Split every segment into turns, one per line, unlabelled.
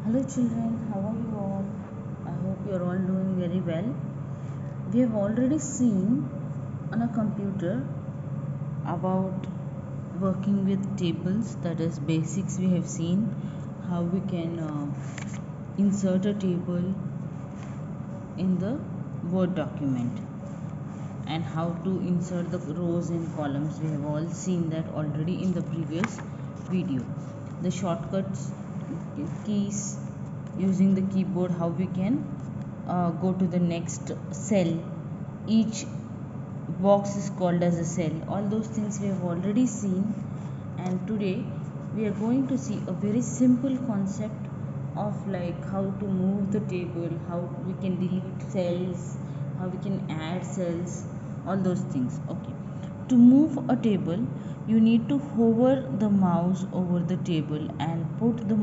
Hello children, how are you all? I hope you are all doing very well. We have already seen on a computer about working with tables, that is basics. We have seen how we can insert a table in the Word document and how to insert the rows and columns. We have all seen that already in the previous video. The shortcuts keys using the keyboard, how we can go to the next cell. Each box is called as a cell. All those things we have already seen, and today we are going to see a very simple concept of like how to move the table, how we can delete cells, how we can add cells, all those things. Okay, to move a table you need to hover the mouse over the table and put the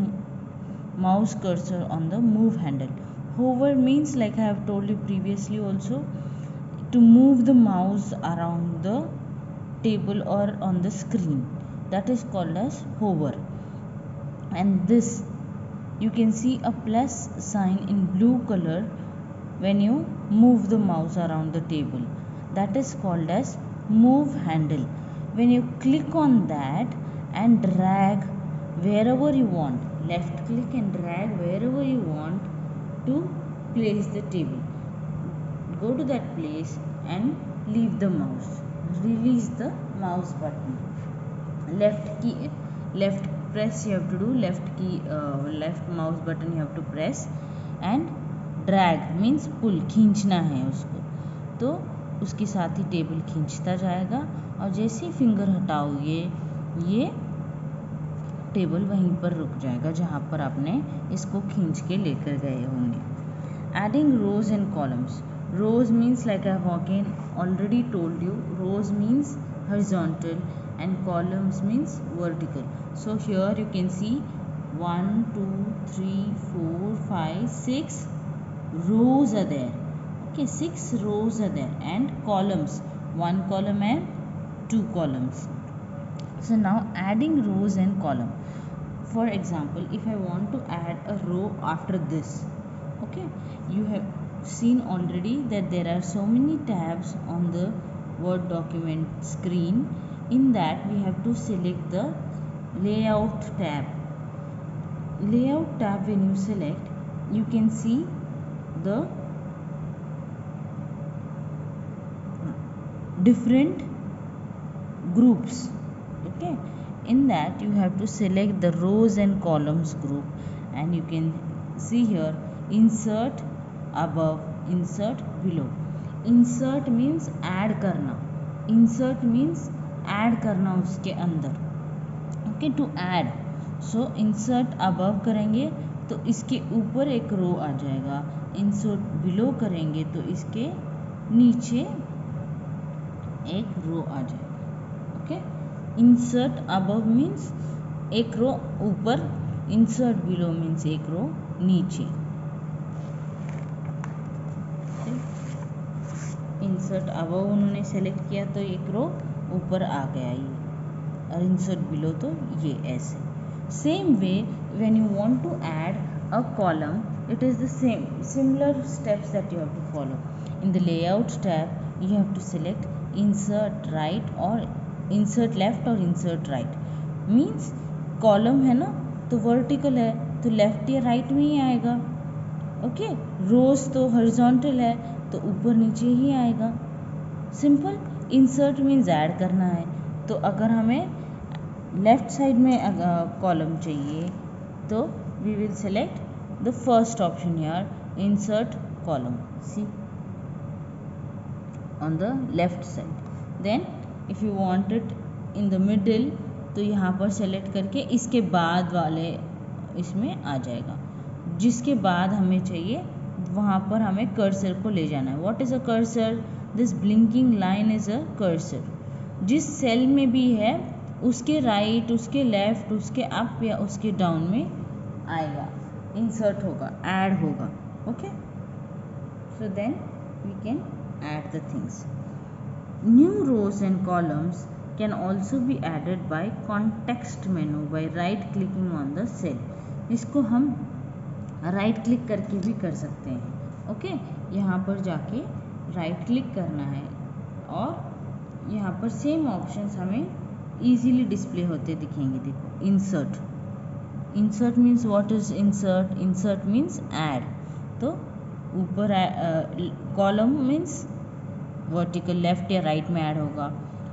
mouse cursor on the move handle. Hover means, like I have told you previously also, to move the mouse around the table or on the screen. That is called as hover. And this, you can see a plus sign in blue color when you move the mouse around the table. That is called as move handle. When you click on that and drag wherever you want, left click and drag wherever you want to place the table, go to that place and leave the mouse, release the mouse button, left key, left press you have to do, left key, left mouse button you have to press, and drag means pull, खींचना है उसको, तो उसके साथ ही table खींचता जाएगा और जैसे ही फिंगर हटाओगे ये टेबल वहीं पर रुक जाएगा जहाँ पर आपने इसको खींच के लेकर गए होंगे. Adding rows and columns. Rows means, like I have already told you, rows means horizontal and columns means vertical. So here you can see 1 2 3 4 5 6 rows are there. Okay, 6 rows are there, and columns, 1 column and 2 columns. So now adding rows and column. For example, if I want to add a row after this, okay, you have seen already that there are so many tabs on the Word document screen. In that we have to select the layout tab. Layout tab, when you select, you can see the different groups. Okay, in that you have to select the rows and columns group, and you can see here insert above, insert below. Insert means add करना, insert means add करना उसके अंदर. Okay, to add, so insert above करेंगे तो इसके ऊपर एक रो आ जाएगा, इंसर्ट बिलो करेंगे तो इसके नीचे एक रो आ जाएगा. ओके, इंसर्ट अबव मीन्स एक रो ऊपर, इंसर्ट बिलो मीन्स एक रो नीचे. इंसर्ट अबव उन्होंने सेलेक्ट किया तो एक रो ऊपर आ गया ये, और इंसर्ट बिलो तो ये ऐसे. Same way, when you want to add a column, it is the similar steps that you have to follow. In the layout tab, you have to select insert right or insert left or insert right. Means column है ना, तो vertical है तो left या right में ही आएगा. Okay, rows तो horizontal है तो ऊपर नीचे ही आएगा. Simple. Insert means add करना है, तो अगर हमें लेफ्ट साइड में कॉलम चाहिए तो we will select the first option here, insert column, see on the left side. Then if you want it in the middle तो यहाँ पर सेलेक्ट करके इसके बाद वाले इसमें आ जाएगा. जिसके बाद हमें चाहिए वहाँ पर हमें कर्सर को ले जाना है. What is a cursor? This blinking line is a cursor. जिस सेल में भी है उसके राइट, उसके लेफ्ट, उसके अप या उसके डाउन में आएगा, इंसर्ट होगा, ऐड होगा. Okay, so then we can add the things. New rows and columns can also be added by context menu by right clicking on the cell. इसको हम राइट क्लिक करके भी कर सकते हैं। ओके, यहाँ पर जाके राइट क्लिक करना है और यहाँ पर सेम ऑप्शंस हमें इजीली डिस्प्ले होते दिखेंगे। देखो, insert, insert means what is insert? Insert means add. तो ऊपर कॉलम मीन्स वर्टिकल लेफ्ट या राइट में ऐड होगा,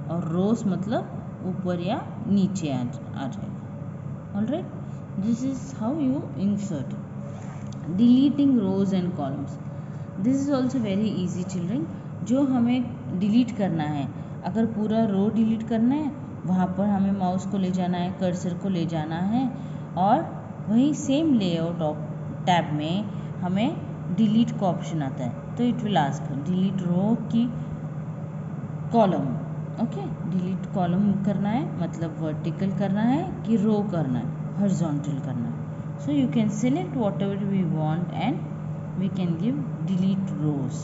और रोज मतलब ऊपर या नीचे आ जाएगा। Alright, this is how you insert. Deleting rows and columns, this is also very easy children. जो हमें डिलीट करना है, अगर पूरा रो डिलीट करना है, वहाँ पर हमें माउस को ले जाना है, कर्सर को ले जाना है, और वही सेम लेआउट टैब में हमें डिलीट का ऑप्शन आता है। तो इट विल आस्क डिलीट रो की कॉलम। ओके, डिलीट कॉलम करना है मतलब वर्टिकल करना है कि रो करना है, हॉरिजॉन्टल करना है। So you can select whatever we want and we can give delete rows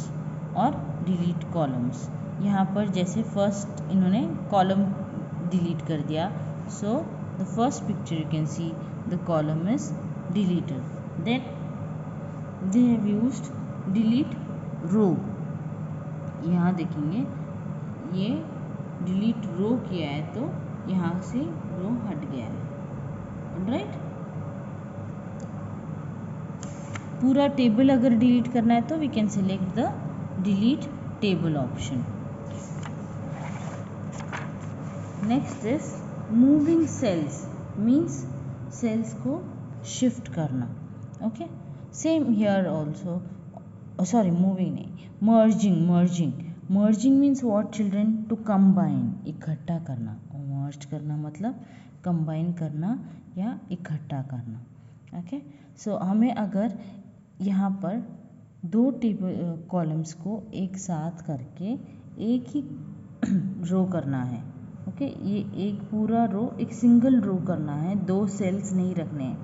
और डिलीट कॉलम्स। यहाँ पर जैसे फर्स्ट इन्होंने कॉलम डिलीट कर दिया, so the first picture you can see the column is deleted. Then they have used delete row. यहाँ देखेंगे ये डिलीट रो किया है तो यहाँ से रो हट गया है। राइट, पूरा टेबल अगर डिलीट करना है तो we can select the delete table option. Next is moving cells, means cells को शिफ्ट करना। Okay, same here also, sorry moving नहीं, merging. Merging means what children? To combine, इकट्ठा करना। मर्ज करना मतलब कंबाइन करना या इकट्ठा करना। ओके, सो हमें अगर यहाँ पर दो टेबल कॉलम्स को एक साथ करके एक ही रो करना है। ओके, ये एक पूरा रो, एक सिंगल रो करना है, दो सेल्स नहीं रखने हैं,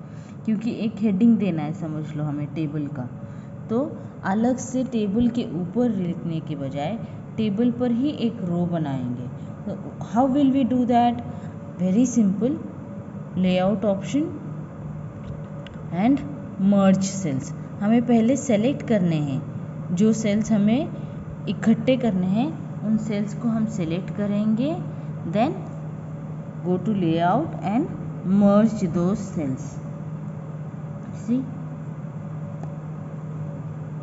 क्योंकि एक हेडिंग देना है समझ लो हमें टेबल का। तो अलग से टेबल के ऊपर लिखने के बजाय टेबल पर ही एक रो बनाएंगे। तो how will we do that? Very simple, layout option and merge cells. हमें पहले सेलेक्ट करने हैं, जो सेल्स हमें इकट्ठे करने हैं उन सेल्स को हम सेलेक्ट करेंगे, then go to layout and merge those cells. See,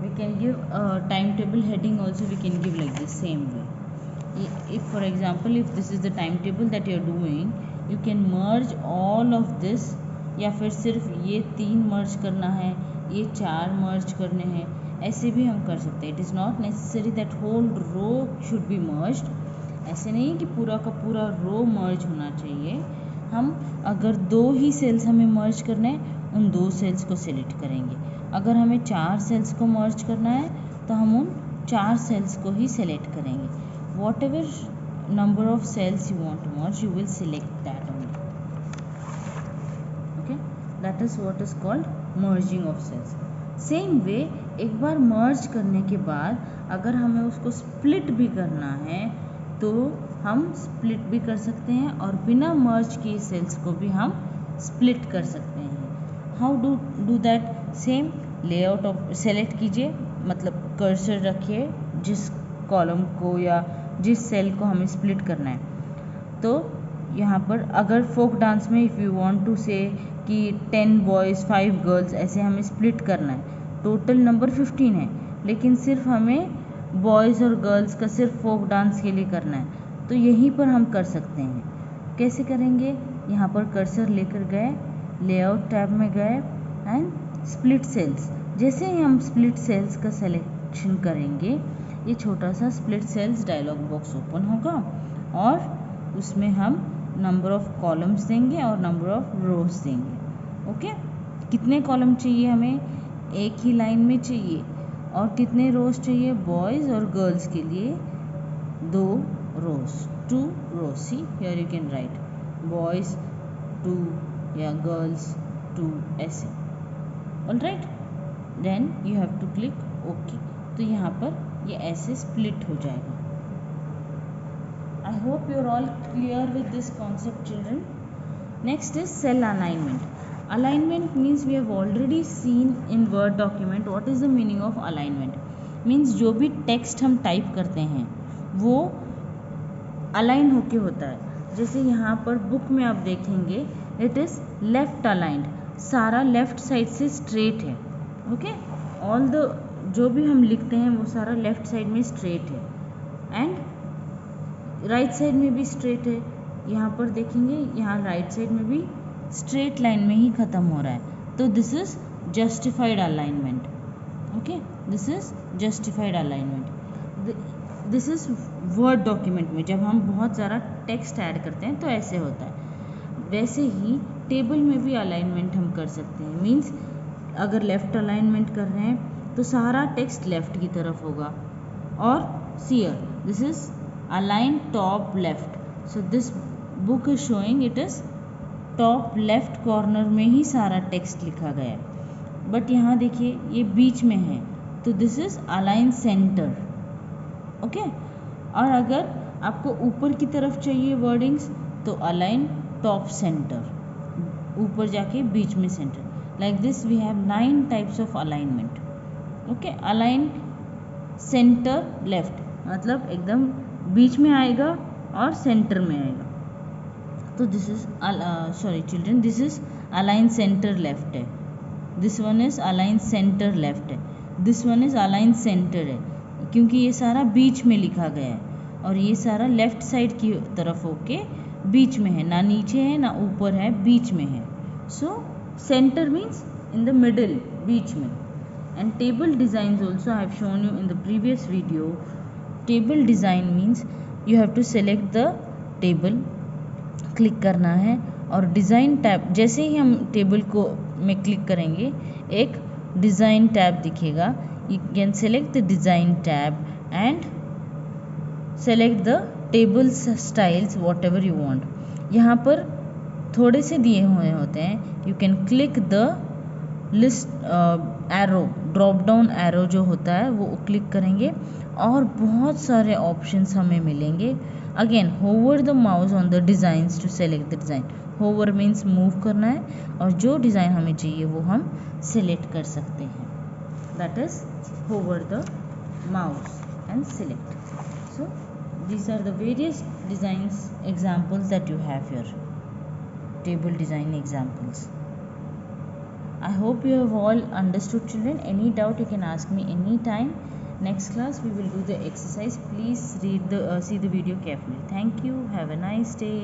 we can give a timetable heading also, we can give like this same way. If for example if this is the timetable that you are doing, you can merge all of this, या फिर सिर्फ ये 3 मर्ज करना है, ये 4 मर्ज करने हैं, ऐसे भी हम कर सकते हैं। It is not necessary that whole row should be merged. ऐसे नहीं कि पूरा का पूरा रो मर्ज होना चाहिए। हम अगर 2 ही सेल्स हमें मर्ज करना है, उन 2 सेल्स को सिलेक्ट करेंगे। अगर हमें 4 सेल्स को मर्ज करना है तो हम उन 4 सेल्स को ही सिलेक्ट करेंगे। Whatever number of cells you want to merge, you will select that only. Okay, that is what is called merging of cells. Same way, एक बार मर्ज करने के बाद अगर हमें उसको स्प्लिट भी करना है तो हम स्प्लिट भी कर सकते हैं, और बिना मर्ज किए सेल्स को भी हम स्प्लिट कर सकते हैं। How do that? Same layout of select कीजिए, मतलब कर्सर रखिए जिस कॉलम को या जिस सेल को हमें स्प्लिट करना है। तो यहाँ पर अगर फोक डांस में इफ़ यू वांट टू से कि 10 बॉयज़ 5 गर्ल्स ऐसे हमें स्प्लिट करना है, टोटल नंबर 15 है, लेकिन सिर्फ हमें बॉयज़ और गर्ल्स का सिर्फ फोक डांस के लिए करना है, तो यहीं पर हम कर सकते हैं। कैसे करेंगे? यहाँ पर कर्सर लेकर गए, लेआउट टैब में गए एंड स्प्लिट सेल्स। जैसे ही हम स्प्लिट सेल्स का सिलेक्शन करेंगे, ये छोटा सा split cells dialog box open होगा और उसमें हम नंबर ऑफ कॉलम्स देंगे और नंबर ऑफ रोज देंगे। ओके, कितने कॉलम चाहिए हमें? एक ही लाइन में चाहिए। और कितने रोज चाहिए? बॉयज़ और गर्ल्स के लिए 2 rows, 2 rows. See here you can write boys 2 या गर्ल्स 2 ऐसे। Alright, then you have to click okay. तो यहाँ पर ये ऐसे स्प्लिट हो जाएगा। I hope you are all clear with this concept children. Next is cell alignment. Alignment means we have already seen in Word document. What is the meaning of alignment? Means जो भी text हम type करते हैं वो align होके होता है. जैसे यहाँ पर बुक में आप देखेंगे इट इज़ लेफ्ट अलाइंड, सारा लेफ्ट साइड से स्ट्रेट है. ओके, ऑल द जो भी हम लिखते हैं वो सारा लेफ्ट साइड में स्ट्रेट है एंड राइट साइड में भी स्ट्रेट है. यहाँ पर देखेंगे यहाँ राइट साइड में भी स्ट्रेट लाइन में ही ख़त्म हो रहा है. तो this is justified alignment. Okay, this is justified alignment. This is word document में जब हम बहुत ज़्यादा टेक्स्ट ऐड करते हैं तो ऐसे होता है. वैसे ही टेबल में भी अलाइनमेंट हम कर सकते हैं. मीन्स अगर लेफ़्ट अलाइनमेंट कर रहे हैं तो सारा टेक्स्ट लेफ़्ट की तरफ होगा. और see here this is align top left. So this book is showing it is top left corner में ही सारा टेक्स्ट लिखा गया है. बट यहाँ देखिए ये बीच में है तो this is align centre. Okay, और अगर आपको ऊपर की तरफ चाहिए वर्डिंग्स तो अलाइन टॉप सेंटर, ऊपर जाके बीच में centre. Like this we have 9 types of alignment. Okay, align centre left मतलब एकदम बीच में आएगा और सेंटर में आएगा. तो this is sorry children, this is align centre left है. This one is align centre left है. This one is align centre है क्योंकि ये सारा बीच में लिखा गया है और ये सारा लेफ्ट साइड की तरफ होके बीच में है, ना नीचे है ना ऊपर है, बीच में है. So centre means in the middle, बीच में. And table designs also I have shown you in the previous video. Table design means you have to select the table, click करना है और डिज़ाइन टैब जैसे ही हम टेबल को में click करेंगे एक डिज़ाइन टैब दिखेगा. You can select the design tab and select the table styles whatever you want. यहाँ पर थोड़े से दिए हुए होते हैं. You can click the list arrow, drop down arrow जो होता है वो क्लिक करेंगे और बहुत सारे options हमें मिलेंगे. Again hover the mouse on the designs to select the design. hover means move करना है और जो डिज़ाइन हमें चाहिए वो हम select कर सकते हैं. That is hover the mouse and select. So these are the various designs examples that you have here, table design examples. I hope you have all understood, children. Any doubt you can ask me anytime. Next class we will do the exercise. Please read the see the video carefully. Thank you. Have a nice day.